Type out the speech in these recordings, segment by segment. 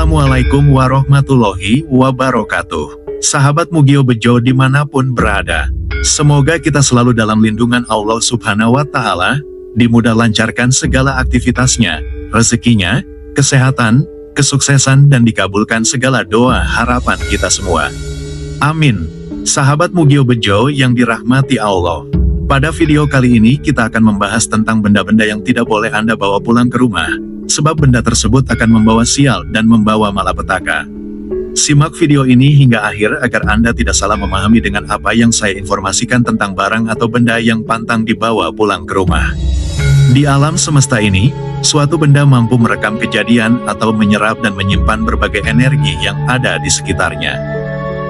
Assalamualaikum warahmatullahi wabarakatuh. Sahabat Mugio Bejo dimanapun berada, semoga kita selalu dalam lindungan Allah Subhanahu wa Ta'ala, dimudah lancarkan segala aktivitasnya, rezekinya, kesehatan, kesuksesan, dan dikabulkan segala doa harapan kita semua. Amin. Sahabat Mugio Bejo yang dirahmati Allah, pada video kali ini kita akan membahas tentang benda-benda yang tidak boleh Anda bawa pulang ke rumah, sebab benda tersebut akan membawa sial dan membawa malapetaka. Simak video ini hingga akhir agar Anda tidak salah memahami dengan apa yang saya informasikan tentang barang atau benda yang pantang dibawa pulang ke rumah. Di alam semesta ini, suatu benda mampu merekam kejadian atau menyerap dan menyimpan berbagai energi yang ada di sekitarnya.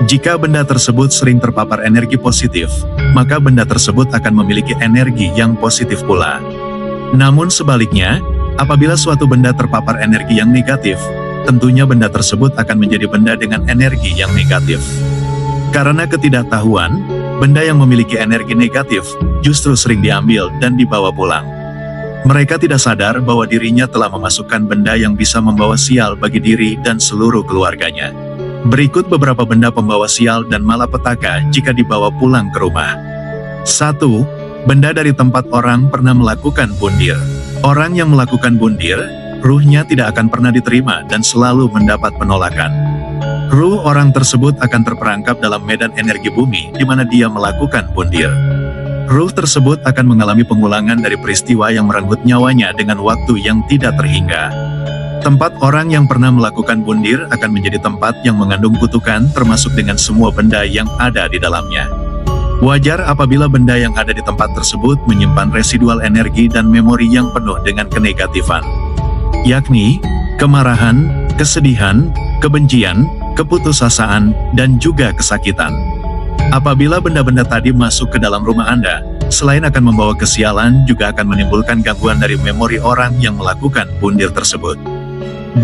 Jika benda tersebut sering terpapar energi positif, maka benda tersebut akan memiliki energi yang positif pula. Namun sebaliknya, apabila suatu benda terpapar energi yang negatif, tentunya benda tersebut akan menjadi benda dengan energi yang negatif. Karena ketidaktahuan, benda yang memiliki energi negatif justru sering diambil dan dibawa pulang. Mereka tidak sadar bahwa dirinya telah memasukkan benda yang bisa membawa sial bagi diri dan seluruh keluarganya. Berikut beberapa benda pembawa sial dan malapetaka jika dibawa pulang ke rumah. 1. Benda dari tempat orang pernah melakukan bundir. Orang yang melakukan bundir, ruhnya tidak akan pernah diterima dan selalu mendapat penolakan. Ruh orang tersebut akan terperangkap dalam medan energi bumi di mana dia melakukan bundir. Ruh tersebut akan mengalami pengulangan dari peristiwa yang merenggut nyawanya dengan waktu yang tidak terhingga. Tempat orang yang pernah melakukan bundir akan menjadi tempat yang mengandung kutukan termasuk dengan semua benda yang ada di dalamnya. Wajar apabila benda yang ada di tempat tersebut menyimpan residual energi dan memori yang penuh dengan kenegatifan, yakni kemarahan, kesedihan, kebencian, keputusasaan, dan juga kesakitan. Apabila benda-benda tadi masuk ke dalam rumah Anda, selain akan membawa kesialan, juga akan menimbulkan gangguan dari memori orang yang melakukan bundir tersebut. 2.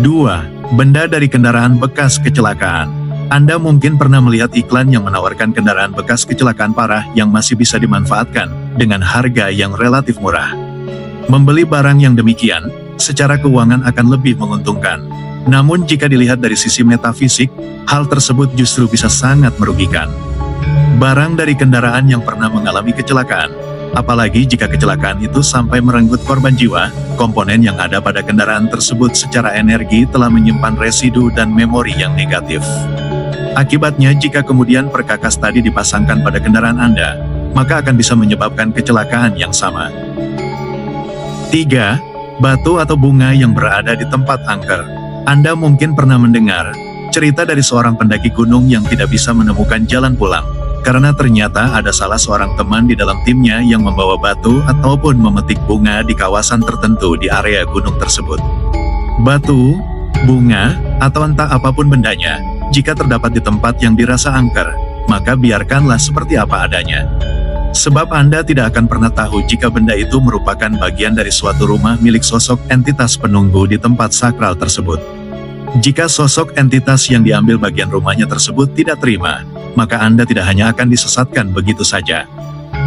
Benda dari kendaraan bekas kecelakaan. Anda mungkin pernah melihat iklan yang menawarkan kendaraan bekas kecelakaan parah yang masih bisa dimanfaatkan dengan harga yang relatif murah. Membeli barang yang demikian, secara keuangan akan lebih menguntungkan. Namun jika dilihat dari sisi metafisik, hal tersebut justru bisa sangat merugikan. Barang dari kendaraan yang pernah mengalami kecelakaan, apalagi jika kecelakaan itu sampai merenggut korban jiwa, komponen yang ada pada kendaraan tersebut secara energi telah menyimpan residu dan memori yang negatif. Akibatnya jika kemudian perkakas tadi dipasangkan pada kendaraan Anda, maka akan bisa menyebabkan kecelakaan yang sama. 3. Batu atau bunga yang berada di tempat angker. Anda mungkin pernah mendengar cerita dari seorang pendaki gunung yang tidak bisa menemukan jalan pulang, karena ternyata ada salah seorang teman di dalam timnya yang membawa batu ataupun memetik bunga di kawasan tertentu di area gunung tersebut. Batu, bunga, atau entah apapun bendanya, jika terdapat di tempat yang dirasa angker, maka biarkanlah seperti apa adanya. Sebab Anda tidak akan pernah tahu jika benda itu merupakan bagian dari suatu rumah milik sosok entitas penunggu di tempat sakral tersebut. Jika sosok entitas yang diambil bagian rumahnya tersebut tidak terima, maka Anda tidak hanya akan disesatkan begitu saja,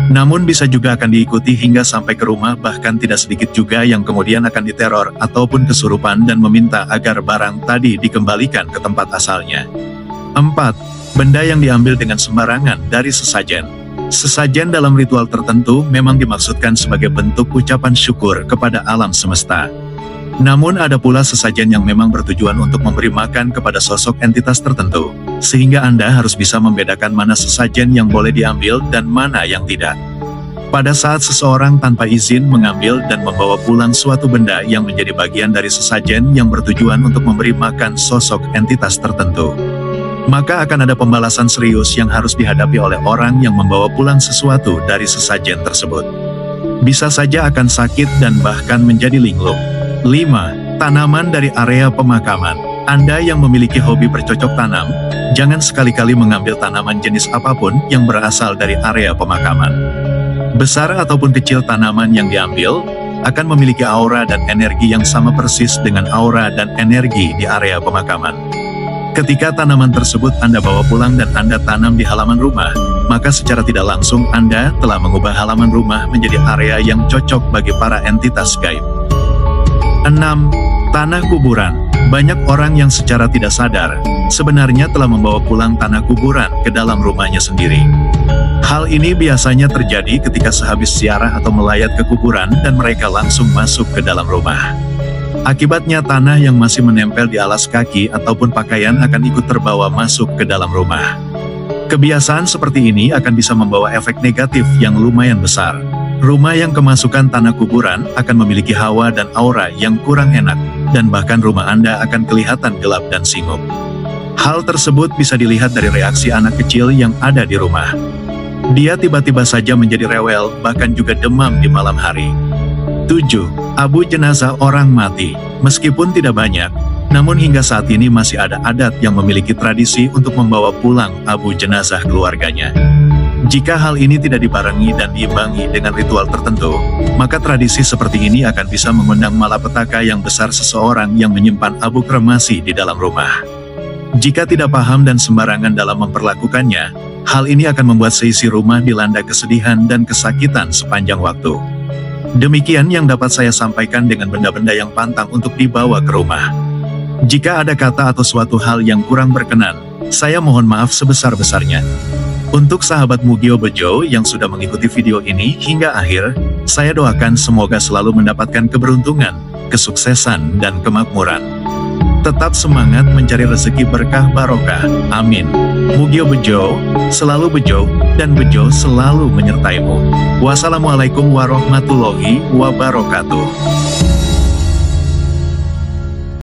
namun bisa juga akan diikuti hingga sampai ke rumah, bahkan tidak sedikit juga yang kemudian akan diteror ataupun kesurupan dan meminta agar barang tadi dikembalikan ke tempat asalnya. 4. Benda yang diambil dengan sembarangan dari sesajen. Sesajen dalam ritual tertentu memang dimaksudkan sebagai bentuk ucapan syukur kepada alam semesta. Namun ada pula sesajen yang memang bertujuan untuk memberi makan kepada sosok entitas tertentu, sehingga Anda harus bisa membedakan mana sesajen yang boleh diambil dan mana yang tidak. Pada saat seseorang tanpa izin mengambil dan membawa pulang suatu benda yang menjadi bagian dari sesajen yang bertujuan untuk memberi makan sosok entitas tertentu, maka akan ada pembalasan serius yang harus dihadapi oleh orang yang membawa pulang sesuatu dari sesajen tersebut. Bisa saja akan sakit dan bahkan menjadi linglung. 5. Tanaman dari area pemakaman. Anda yang memiliki hobi bercocok tanam, jangan sekali-kali mengambil tanaman jenis apapun yang berasal dari area pemakaman. Besar ataupun kecil tanaman yang diambil, akan memiliki aura dan energi yang sama persis dengan aura dan energi di area pemakaman. Ketika tanaman tersebut Anda bawa pulang dan Anda tanam di halaman rumah, maka secara tidak langsung Anda telah mengubah halaman rumah menjadi area yang cocok bagi para entitas gaib. 6. Tanah kuburan. Banyak orang yang secara tidak sadar, sebenarnya telah membawa pulang tanah kuburan ke dalam rumahnya sendiri. Hal ini biasanya terjadi ketika sehabis ziarah atau melayat ke kuburan dan mereka langsung masuk ke dalam rumah. Akibatnya tanah yang masih menempel di alas kaki ataupun pakaian akan ikut terbawa masuk ke dalam rumah. Kebiasaan seperti ini akan bisa membawa efek negatif yang lumayan besar. Rumah yang kemasukan tanah kuburan akan memiliki hawa dan aura yang kurang enak, dan bahkan rumah Anda akan kelihatan gelap dan singgup. Hal tersebut bisa dilihat dari reaksi anak kecil yang ada di rumah. Dia tiba-tiba saja menjadi rewel, bahkan juga demam di malam hari. 7. Abu jenazah orang mati. Meskipun tidak banyak, namun hingga saat ini masih ada adat yang memiliki tradisi untuk membawa pulang abu jenazah keluarganya. Jika hal ini tidak dibarengi dan diimbangi dengan ritual tertentu, maka tradisi seperti ini akan bisa mengundang malapetaka yang besar seseorang yang menyimpan abu kremasi di dalam rumah. Jika tidak paham dan sembarangan dalam memperlakukannya, hal ini akan membuat seisi rumah dilanda kesedihan dan kesakitan sepanjang waktu. Demikian yang dapat saya sampaikan dengan benda-benda yang pantang untuk dibawa ke rumah. Jika ada kata atau suatu hal yang kurang berkenan, saya mohon maaf sebesar-besarnya. Untuk sahabat Mugio Bejo yang sudah mengikuti video ini hingga akhir, saya doakan semoga selalu mendapatkan keberuntungan, kesuksesan, dan kemakmuran. Tetap semangat mencari rezeki berkah barokah. Amin. Mugio Bejo, selalu bejo, dan bejo selalu menyertaimu. Wassalamualaikum warahmatullahi wabarakatuh.